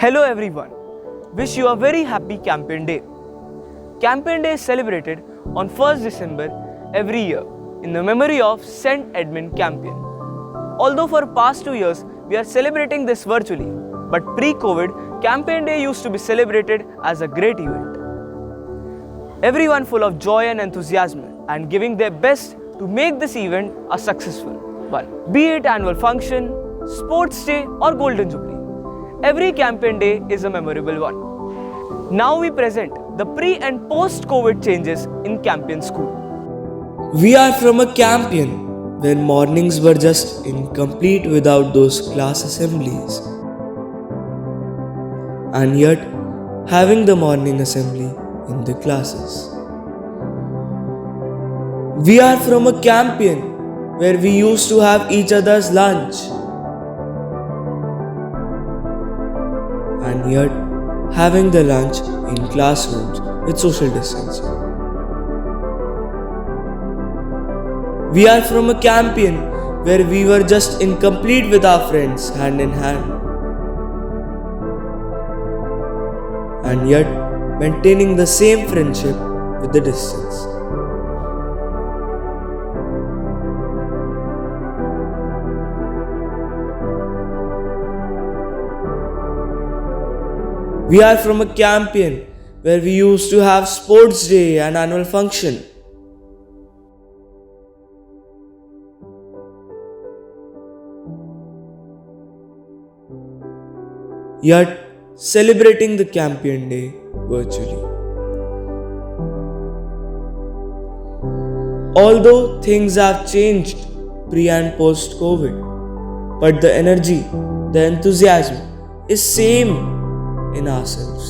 Hello everyone. Wish you a very happy Campaign Day. Campaign Day is celebrated on 1st December every year in the memory of Saint Edmund Campion. Although for past 2 years we are celebrating this virtually, but pre-COVID, Campaign Day used to be celebrated as a great event. Everyone full of joy and enthusiasm and giving their best to make this event a successful one. Be it annual function, sports day or golden jubilee. Every Campaign Day is a memorable one. Now we present the pre and post-COVID changes in Campion School. We are from a Campion when mornings were just incomplete without those class assemblies. And yet, having the morning assembly in the classes. We are from a Campion where we used to have each other's lunch. And yet, having the lunch in classrooms with social distancing. We are from a Campion where we were just incomplete with our friends hand in hand. And yet, maintaining the same friendship with the distance. We are from a Campion where we used to have sports day and annual function. Yet celebrating the Campion Day virtually. Although things have changed pre and post COVID, but the energy, the enthusiasm is same in ourselves.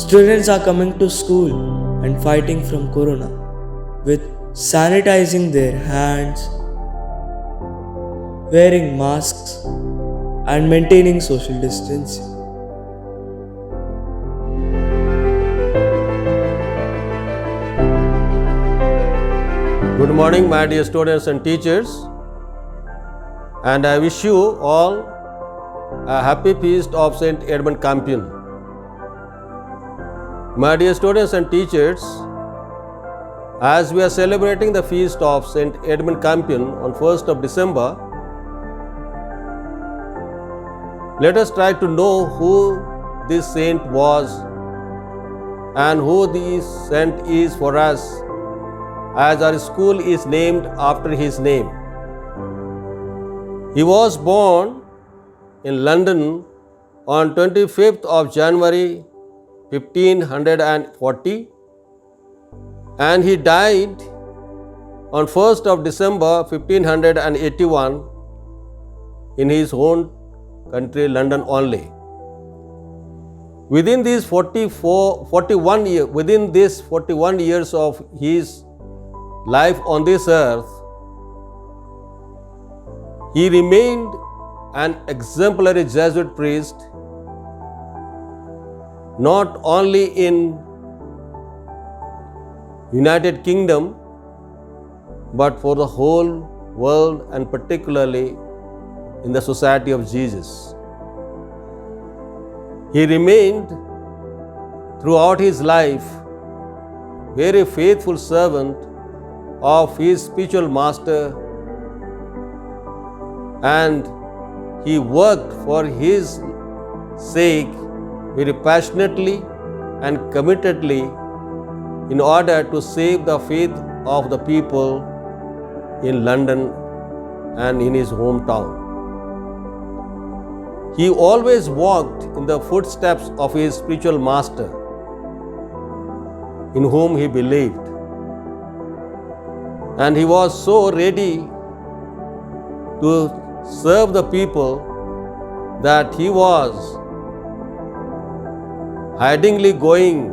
Students are coming to school and fighting from Corona with sanitizing their hands, wearing masks and maintaining social distancing. Good morning, my dear students and teachers, and I wish you all a happy feast of Saint Edmund Campion. My dear students and teachers, as we are celebrating the feast of Saint Edmund Campion on 1st of December, let us try to know who this saint was and who this saint is for us, as our school is named after his name. He was born in London on 25th of January 1540 and he died on 1st of December 1581 in his own country, London only. Within these 41 years of his life on this earth, he remained an exemplary Jesuit priest, not only in United Kingdom, but for the whole world and particularly in the Society of Jesus. He remained throughout his life very faithful servant of his spiritual master, and he worked for his sake very passionately and committedly in order to save the faith of the people in London and in his hometown. He always walked in the footsteps of his spiritual master, in whom he believed. And he was so ready to serve the people that he was hidingly going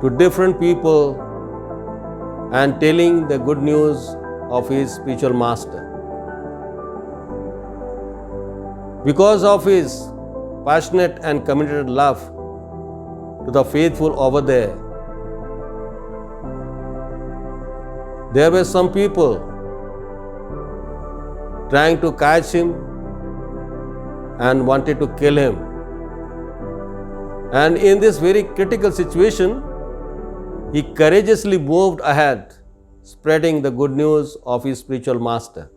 to different people and telling the good news of his spiritual master. Because of his passionate and committed love to the faithful over there, there were some people trying to catch him and wanted to kill him. And in this very critical situation, he courageously moved ahead, spreading the good news of his spiritual master.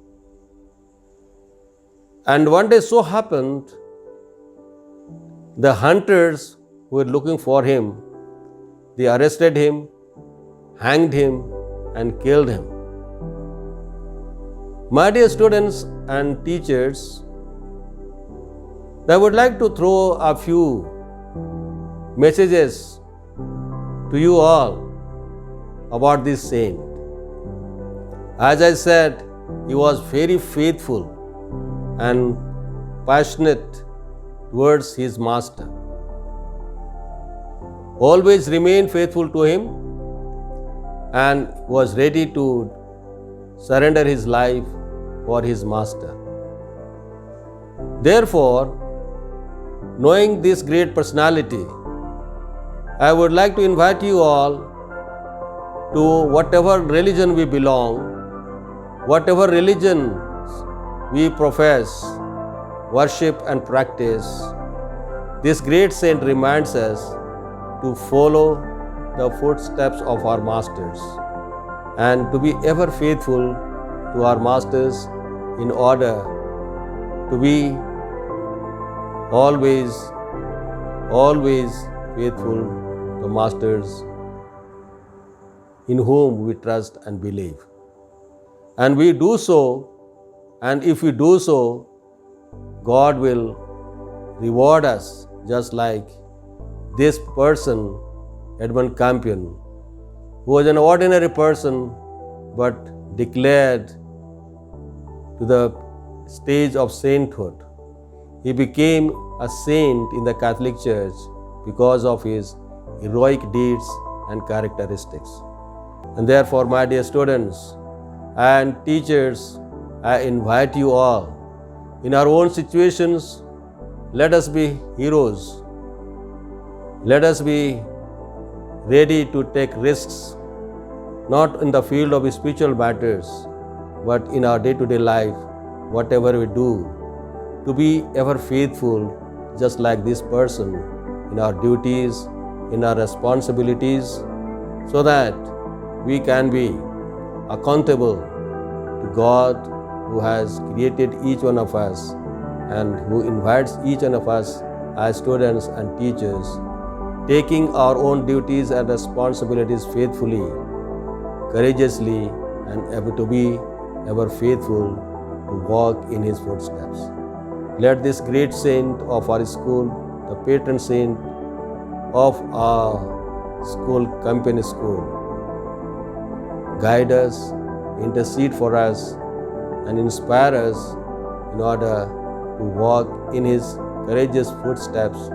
And one day so happened, the hunters who were looking for him, they arrested him, hanged him, and killed him. My dear students and teachers, I would like to throw a few messages to you all about this saint. As I said, he was very faithful and passionate towards his master. Always remained faithful to him and was ready to surrender his life for his master. Therefore, knowing this great personality, I would like to invite you all to whatever religion we belong, whatever religion we profess, worship and practice. This great saint reminds us to follow the footsteps of our masters and to be ever faithful to our masters in order to be always faithful to masters in whom we trust and believe. And we do so, and if we do so, God will reward us just like this person, Edmund Campion, who was an ordinary person but declared to the stage of sainthood. He became a saint in the Catholic Church because of his heroic deeds and characteristics. And therefore, my dear students and teachers, I invite you all, in our own situations, let us be heroes. Let us be ready to take risks, not in the field of spiritual matters, but in our day-to-day life, whatever we do, to be ever faithful, just like this person, in our duties, in our responsibilities, so that we can be accountable to God who has created each one of us and who invites each one of us as students and teachers, taking our own duties and responsibilities faithfully, courageously, and ever to be ever faithful to walk in his footsteps. Let this great saint of our school, the patron saint of our school, Campion School, guide us, intercede for us, and inspire us in order to walk in his courageous footsteps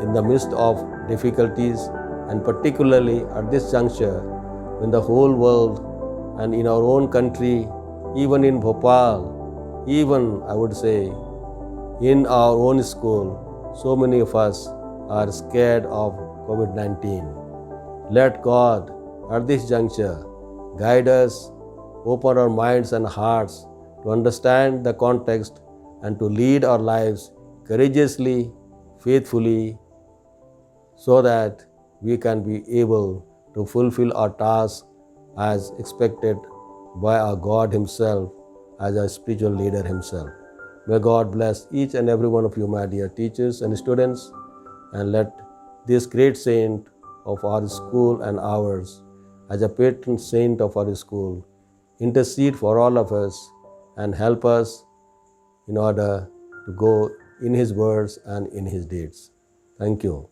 in the midst of difficulties, and particularly at this juncture when the whole world and in our own country, even in Bhopal, even I would say in our own school, so many of us are scared of COVID-19. Let God at this juncture guide us, open our minds and hearts to understand the context and to lead our lives courageously, faithfully, so that we can be able to fulfill our tasks as expected by our God himself, as our spiritual leader himself. May God bless each and every one of you, my dear teachers and students, and let this great saint of our school and ours, as a patron saint of our school, intercede for all of us and help us in order to go in his words and in his deeds. Thank you.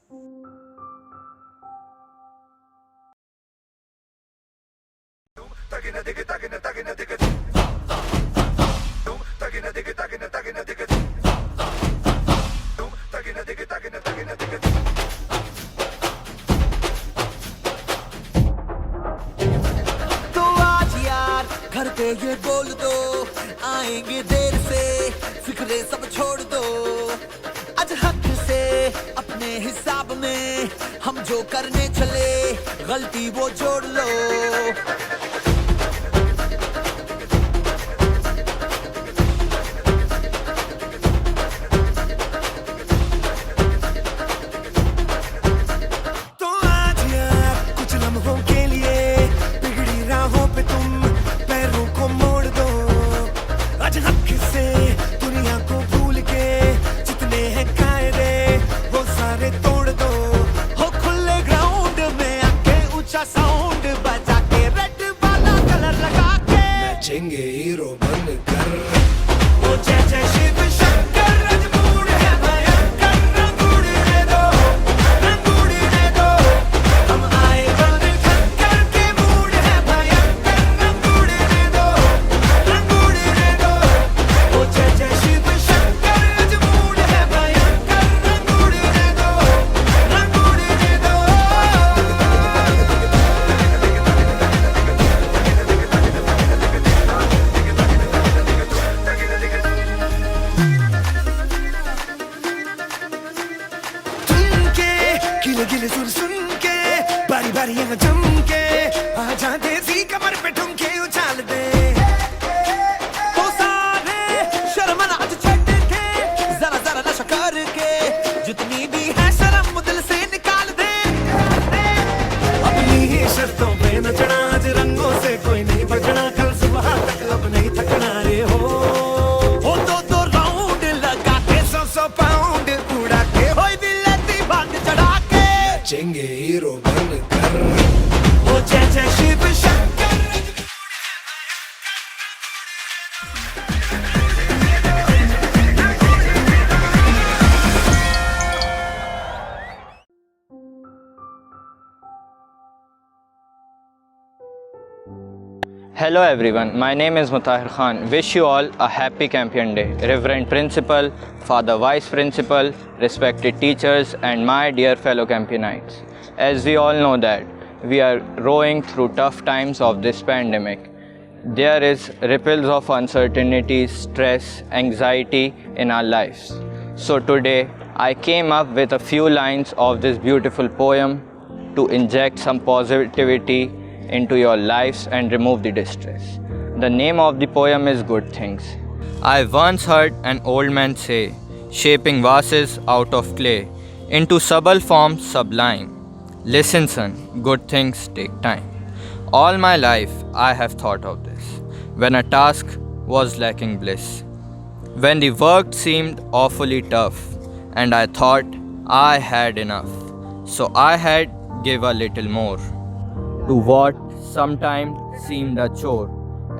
तो आज यार घर पे ये बोल दो, आएंगे देर से, फिक्रे सब छोड़ दो। आज हक से अपने हिसाब में हम जो करने चले, गलती वो जोड़ लो। चिंगारियां जम के आजा देसी कमर पे ठुमके उछाल दे तो सारे शर्म ना आज छੱਡ के जरा जरा नशा करके जितनी भी है शर्म दिल से निकाल दे अपनी ही शर्तों पे नचना आज रंगों से कोई नहीं बचना कल सुबह तक अब नहीं थकना रे हो दो राउंड लगा के 100 पाउंड उड़ा के होई दिल दी भांग चढ़ा के चेंगे हीरो बन कर ओ जय जय Shiv Shankar Hello everyone, my name is Mutahir Khan. Wish you all a happy Campion Day. Reverend Principal, Father Vice Principal, respected teachers and my dear fellow Campionites. As we all know that we are rowing through tough times of this pandemic. There is ripples of uncertainty, stress, anxiety in our lives. So today I came up with a few lines of this beautiful poem to inject some positivity into your lives and remove the distress. The name of the poem is Good Things. I once heard an old man say, shaping vases out of clay into subtle forms sublime. Listen son, good things take time. All my life I have thought of this, when a task was lacking bliss, when the work seemed awfully tough, and I thought I had enough, so I had give a little more to what sometimes seemed a chore,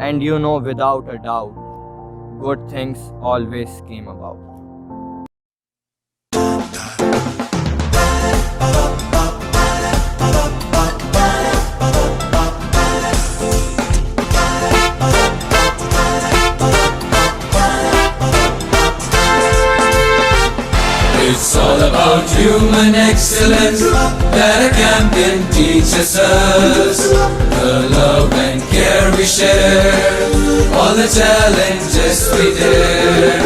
and you know without a doubt, good things always came about. It's all about human excellence that a Campion teaches us. The love and care we share, all the challenges we dare.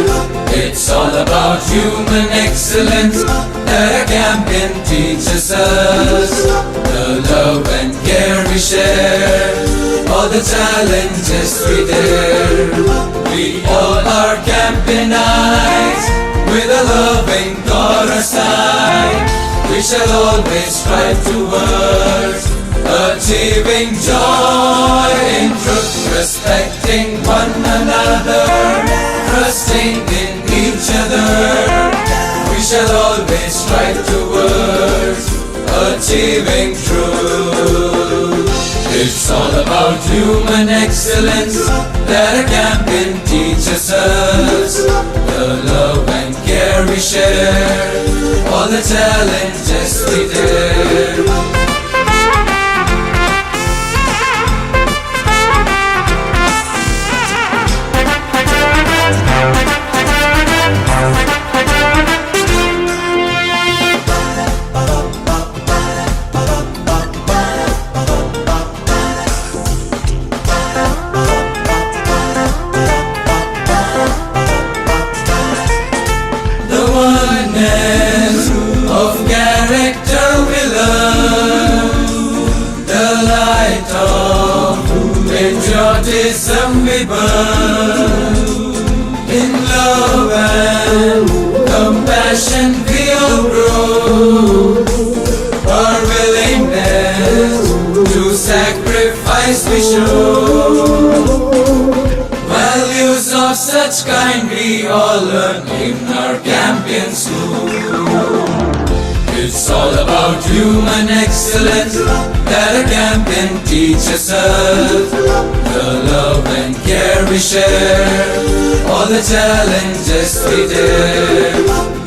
It's all about human excellence that a Campion teaches us. The love and care we share, all the challenges we dare. We all are Campionites, with a loving God our side, we shall always strive towards achieving joy in truth, respecting one another, trusting in each other. We shall always strive towards achieving truth. It's all about human excellence that a Campion teaches us. The love and care we share, all the challenges we dare. Of character we love, the light of patriotism we burn. In love and compassion we all grow. Our willingness to sacrifice we show. Values of such kind we all learn in our Campion school. It's all about human excellence that a Campion teaches us. The love and care we share, all the challenges we dare.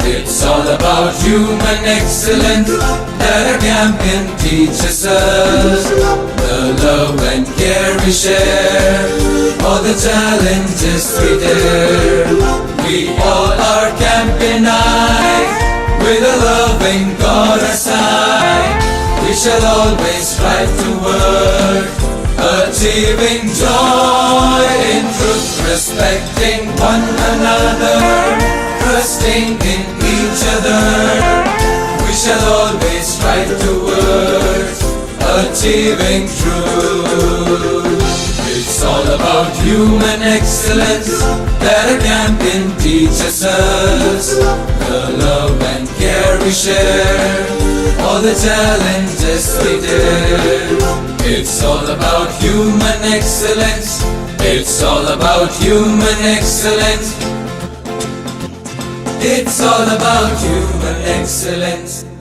It's all about human excellence that a Campion teaches us. The love and care we share, all the challenges we dare. We all are Campionites, with a loving God our side, we shall always strive toward achieving joy in truth, respecting one another, trusting in each other. We shall always strive towards achieving truth. It's all about human excellence that a campaign teaches us. The love and care we share, all the challenges we dare. It's all about human excellence. It's all about human excellence. It's all about human excellence.